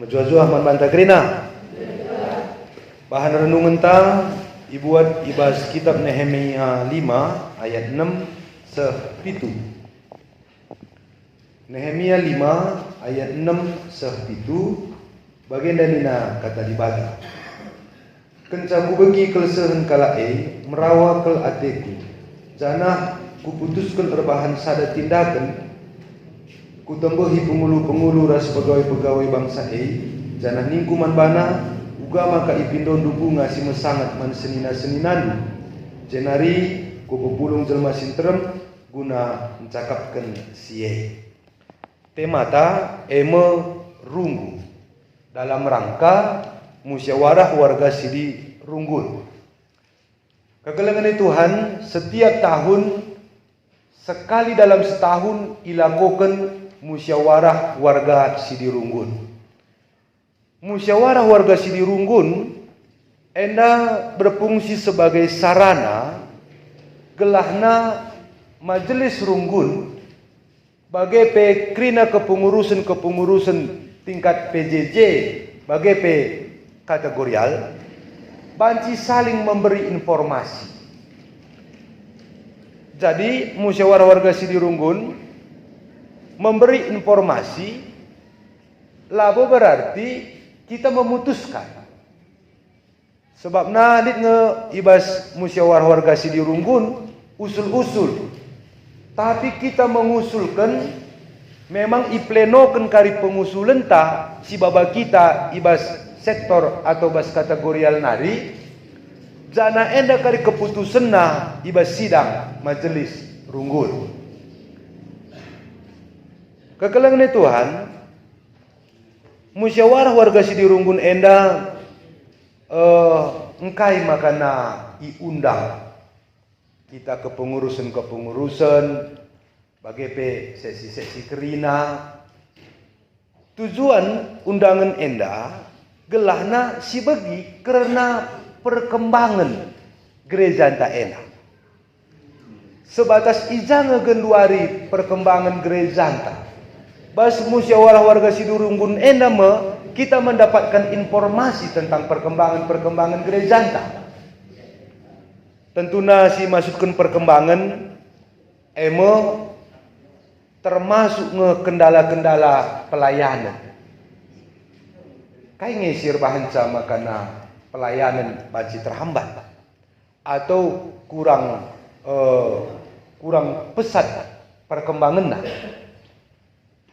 Menjual-jual man bantagrina. Bahan renungan ta ibuat ibas kitab Nehemia 5 ayat 6 7. Nehemia 5 ayat 6 7 bagian danina kata dibaca. Kencaku bagi kelsehan kalae merawa kel ateku. Jana kuputuskan erbahan sada tindakan kutembehi pengulu-pengulu ras pegawai-pegawai bangsa janah ningkuman bana uga maka ipindon dubunga si mesangat man senina-seninandu jenari kupupulung jelma sinterem guna mencakapkan siye temata eme runggu dalam rangka musyawarah warga sidi runggul. Kegelengan Tuhan setiap tahun sekali dalam setahun ilakukan musyawarah warga Sidi Runggun. Musyawarah warga Sidi Runggun enda berfungsi sebagai sarana gelahna majelis Runggun bagai pe krina kepengurusan tingkat PJJ bagai pe kategorial banci saling memberi informasi. Jadi musyawarah warga Sidi Runggun memberi informasi, labo berarti kita memutuskan. Sebab nadit nge ibas musyawarah warga Sidi Runggun usul-usul. Tapi kita mengusulkan memang iplenokan kari pengusulan ta si baba kita ibas sektor atau bas kategorial nari jana enda kari keputusan na ibas sidang majelis Runggun. Kekelangan Tuhan, musyawarah warga Sidi Runggun enda engkai makana iundang kita kepengurusan bagai pe sesi-sesi kerina. Tujuan undangan enda gelahna si bagi karena perkembangan gereja enta enda. Sebatas ijang ngegenduari perkembangan gereja enta. Bas musyawarah warga Sidi Runggun enda kita mendapatkan informasi tentang perkembangan gereja enta. Tentunya si masukkan perkembangan termasuk kendala-kendala pelayanan. Kai ngesir bahan sama karena pelayanan baci terhambat atau kurang pesat perkembangan.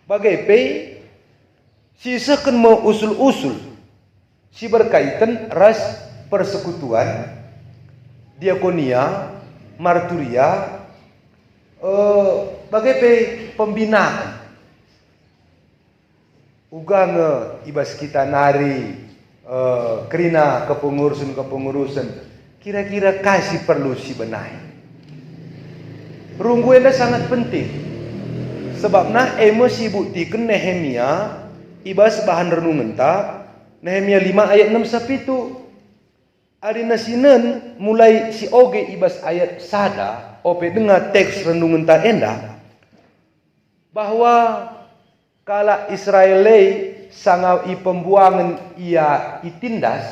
Bagai si seken mau usul-usul si berkaitan ras persekutuan, diakonia, marturia, bagai pembinaan. Uga nge ibas kita nari kerina kepengurusan kira-kira kasih perlu si benahi. Runggu enda sangat penting. Sebab emosi buktikan Nehemia ibas bahan renungan ta Nehemia 5 ayat 6 7. Adina sinen mulai si oge ibas ayat sada ope dengar teks renungan ta enda bahwa kala Israelai sangau i pembuangan ia itindas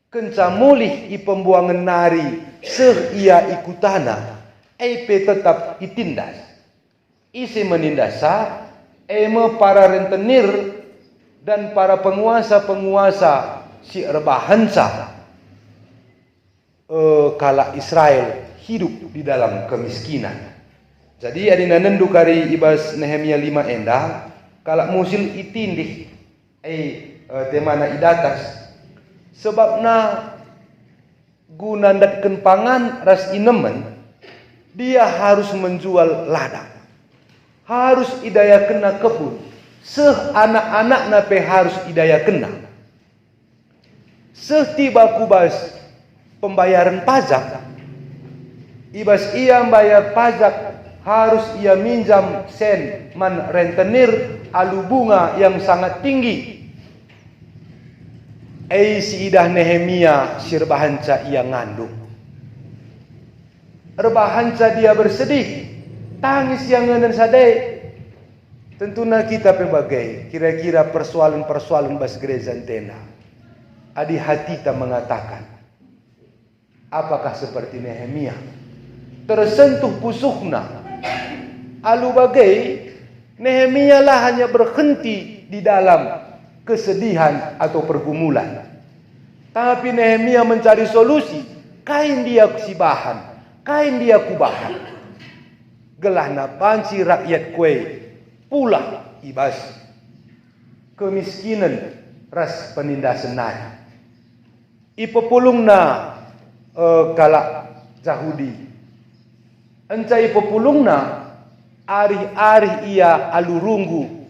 kenca mulih i pembuangan nari seh ia ikutana tetap itindas isi menindasa para rentenir dan para penguasa si erbahansa kala Israel hidup di dalam kemiskinan. Jadi adina nendu kari ibas Nehemia 5 enda kala musil itindih temana idatas sebabna gunandatkeun pangan ras inemen dia harus menjual ladang. Harus idaya kena kebun. Seh anak-anak nape harus idaya kena. Seh tiba kubas pembayaran pajak. Ibas ia bayar pajak harus ia minjam sen man rentenir alu bunga yang sangat tinggi. si idah Nehemia sirbahanca ia ngandung. Rebahanca dia bersedih, tangis yang ngenen sadai. Tentunya kita pebagai kira-kira persoalan-persoalan bas gereja tena. Adi hati kita mengatakan, apakah seperti Nehemia tersentuh pusuhna? Alu bagai Nehemia lah hanya berhenti di dalam kesedihan atau pergumulan. Tapi Nehemia mencari solusi. Kain dia sibahan, kain dia kubahan. Gelahna panci rakyat kue pula ibas kemiskinan ras penindasan. Ipepulungna kalak Yahudi. Encai ipepulungna arih-arih ia alurunggu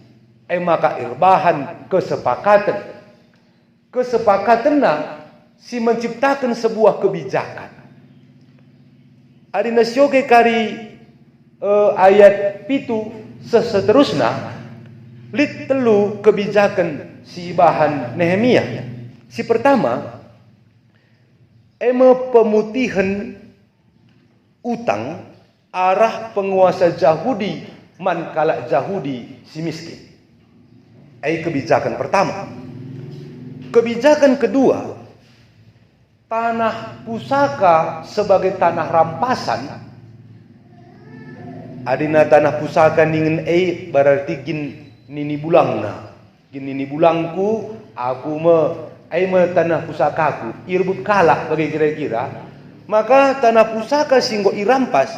maka irbahan kesepakatanna si menciptakan sebuah kebijakan. Adina syoge kari ayat pitu seterusna lit telu kebijakan si bahan Nehemia. Si pertama pemutihan utang arah penguasa Yahudi man kalak Yahudi si miskin. Kebijakan pertama. Kebijakan kedua, tanah pusaka sebagai tanah rampasan. Adina tanah pusaka ningen berarti gin nini bulangna. Gin nini bulangku aku me tanah pusakaku irbut kalak bagi kira-kira. Maka tanah pusaka singgo irampas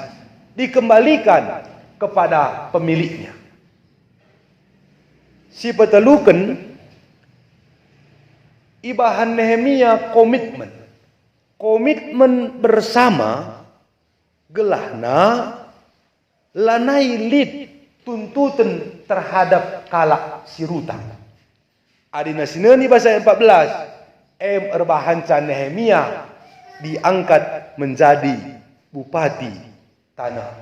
dikembalikan kepada pemiliknya. Si peteluken ibahan Nehemia komitmen bersama gelahna lanai lid tuntutan terhadap kalak sirutang. Adina sineni bahasa 14 erbahanca Nehemia diangkat menjadi bupati tanah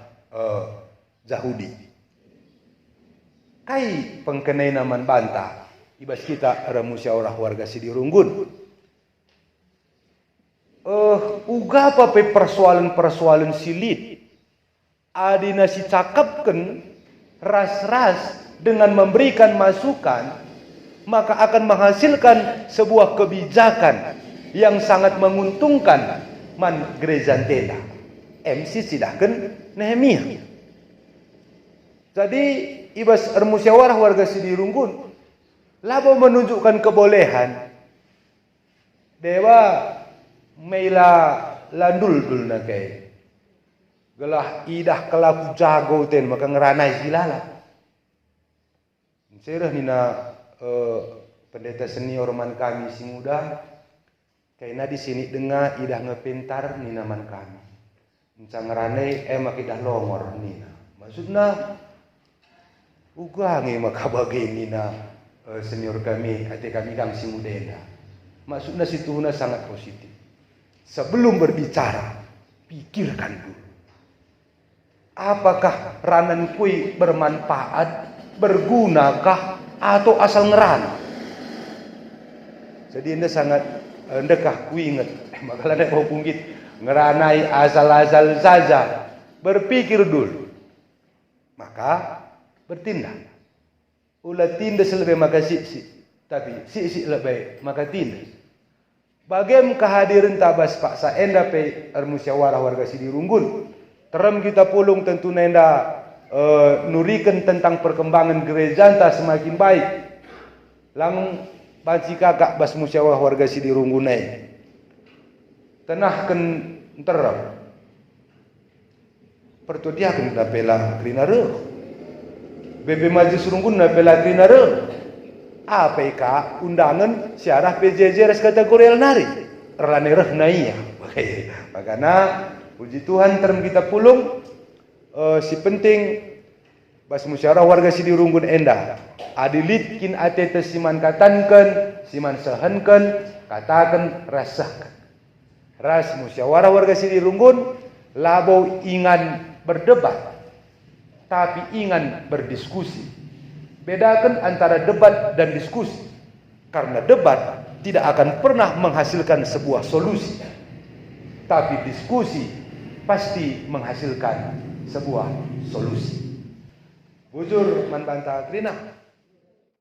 Yahudi. Kai pengkenai naman bantah ibas kita ada musyawarah warga Sidirunggun. Uga apa pe persoalan silit adina si cakapkan ras-ras dengan memberikan masukan, maka akan menghasilkan sebuah kebijakan yang sangat menguntungkan man gereja tenda. MC sidahkan Nehemia. Jadi ibas musyawarah warga Sidirunggun labo menunjukkan kebolehan dewa meila landul na kay gelah idah kelaku jago ten maka ngeranai silala. Serah nina pendeta senior man kami si muda kayna di sini dengar idah ngepintar nina man kami. Encang ngeranai makidah longor nina. Maksudna ugangi maka bagi nina senior kami, ate kami si mudena. Maksudnya situna sangat positif. Sebelum berbicara, pikirkan dulu. Apakah ranan kui bermanfaat, bergunakah, atau asal ngerana? Jadi anda sangat ndekah kui ingat. Maka ada pungkit ngeranai asal-asal saja. Berpikir dulu. Maka bertindak. Ulah tindas lebih maka si tapi si lebih maka tindas. Bagaimana kehadiran tabas Pak Saenda pe musyawarah warga Sidirunggun. Terem kita pulung tentu nenda nurikan tentang perkembangan gereja entah semakin baik. Lang banci kakak bas musyawarah warga Sidirunggun tenahkan terem. Pertudiakan dapela krinare. BB Majlis Runggun na pelagrina APK undangan syarah PJJ res kategori nari erlane reh naiya. Makanya puji Tuhan term kita pulung si penting bas musyawarah warga Sidirunggun enda adilit kin atete siman katankan siman sehenkan katakan rasahkan ras musyawarah warga Sidirunggun labo ingan berdebat tapi ingan berdiskusi. Bedakan antara debat dan diskusi. Karena debat tidak akan pernah menghasilkan sebuah solusi. Tapi diskusi pasti menghasilkan sebuah solusi. Bujur man banta krina.